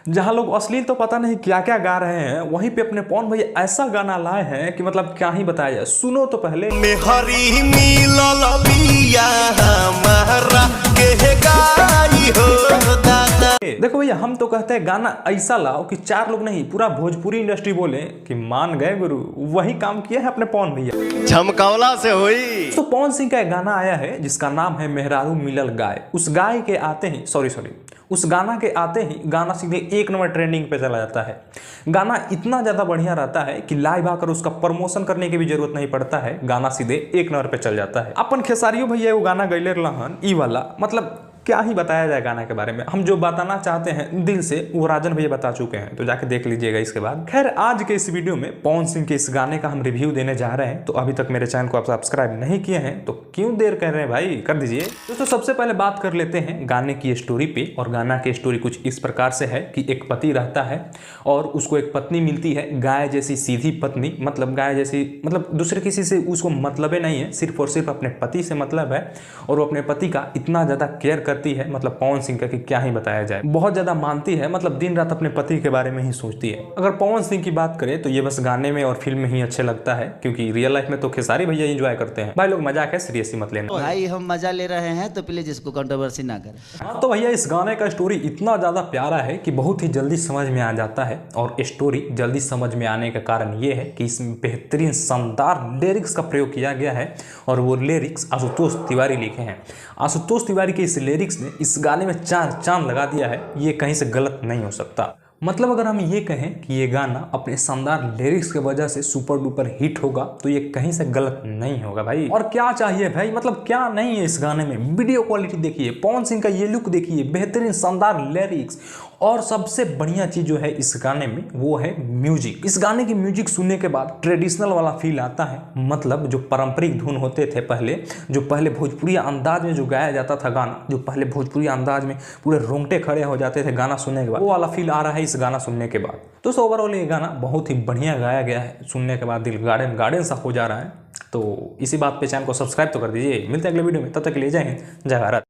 जहां लोग अश्लील तो पता नहीं क्या क्या गा रहे हैं, वहीं पे अपने पवन भैया ऐसा गाना लाए हैं कि मतलब क्या ही बताया जाए। सुनो तो पहले। मेहरी मिलल बिया हमारा के गाई हो दादा। देखो भैया, हम तो कहते हैं गाना ऐसा लाओ कि चार लोग नहीं पूरा भोजपुरी इंडस्ट्री बोले कि मान गए गुरु। वही काम किया है अपने पवन भैया, झमकौला से हुई। तो पवन सिंह का एक गाना आया है जिसका नाम है मेहरारू मिलल गाय। उस गाय के आते ही उस गाना के आते ही गाना सीधे 1 नंबर ट्रेंडिंग पे चला जाता है। गाना इतना ज़्यादा बढ़िया रहता है कि लाइव आकर उसका प्रमोशन करने की भी जरूरत नहीं पड़ता है, गाना सीधे 1 नंबर पे चल जाता है। अपन खेसारियो भैया वो गाना गैले रहन ई वाला, मतलब क्या ही बताया जाए गाना के बारे में। हम जो बताना चाहते हैं दिल से वो राजन भैया बता चुके हैं, तो जाके देख लीजिएगा इसके बाद। खैर, आज के इस वीडियो में पवन सिंह के इस गाने का हम रिव्यू देने जा रहे हैं। तो अभी तक मेरे चैनल को आप सब्सक्राइब नहीं किए हैं तो क्यों देर कर रहे हैं भाई, कर दीजिए। दोस्तों, सबसे पहले बात कर लेते हैं गाने की स्टोरी पे। और गाना की स्टोरी कुछ इस प्रकार से है कि एक पति रहता है और उसको एक पत्नी मिलती है, गाय जैसी सीधी पत्नी। मतलब गाय जैसी, मतलब दूसरे किसी से उसको मतलब नहीं है, सिर्फ और सिर्फ अपने पति से मतलब है। और वो अपने पति का इतना ज़्यादा केयर करती है, मतलब पवन सिंह का कि क्या ही बताया जाए। बहुत ज़्यादा मानती है, मतलब दिन रात अपने पति के बारे में ही सोचती है। अगर पवन सिंह की बात करें तो ये बस गाने में और फिल्म में ही अच्छे लगता है, क्योंकि रियल लाइफ में तो खेसारी भैया एंजॉय करते हैं। भाई लोग मजाक है, सीरियसली मत लेना भाई, हम मजा ले रहे हैं तो प्लीज इसको कंट्रोवर्सी ना करें। हाँ, तो भैया इस गाने का स्टोरी इतना ज़्यादा प्यारा है कि बहुत ही जल्दी समझ में आ जाता है। और स्टोरी जल्दी समझ में आने का कारण ये है कि इसमें बेहतरीन शानदार लिरिक्स का प्रयोग किया गया है। और वो लिरिक्स आशुतोष तिवारी लिखे हैं। आशुतोष तिवारी के इस लिरिक्स ने इस गाने में 4 चांद लगा दिया है, ये कहीं से गलत नहीं हो सकता। मतलब अगर हम ये कहें कि ये गाना अपने शानदार लिरिक्स की वजह से सुपर डुपर हिट होगा तो ये कहीं से गलत नहीं होगा भाई। और क्या चाहिए भाई, मतलब क्या नहीं है इस गाने में। वीडियो क्वालिटी देखिए, पवन सिंह का ये लुक देखिए, बेहतरीन शानदार लिरिक्स। और सबसे बढ़िया चीज जो है इस गाने में वो है म्यूजिक। इस गाने की म्यूजिक सुनने के बाद ट्रेडिशनल वाला फील आता है। मतलब जो पारंपरिक धुन होते थे पहले, जो पहले भोजपुरी अंदाज में जो गाया जाता था गाना, जो पहले भोजपुरी अंदाज में पूरे रोंगटे खड़े हो जाते थे गाना सुनने के बाद, वो वाला फील आ रहा है इस गाना सुनने के बाद। तो ओवरऑल ये गाना बहुत ही बढ़िया गाया गया है, सुनने के बाद दिल गार्डन गार्डन सा हो जा रहा है। तो इसी बात पे चैनल को सब्सक्राइब तो कर दीजिए। मिलते हैं अगले वीडियो में, तब तक के लिए जय हिंद, जय भारत।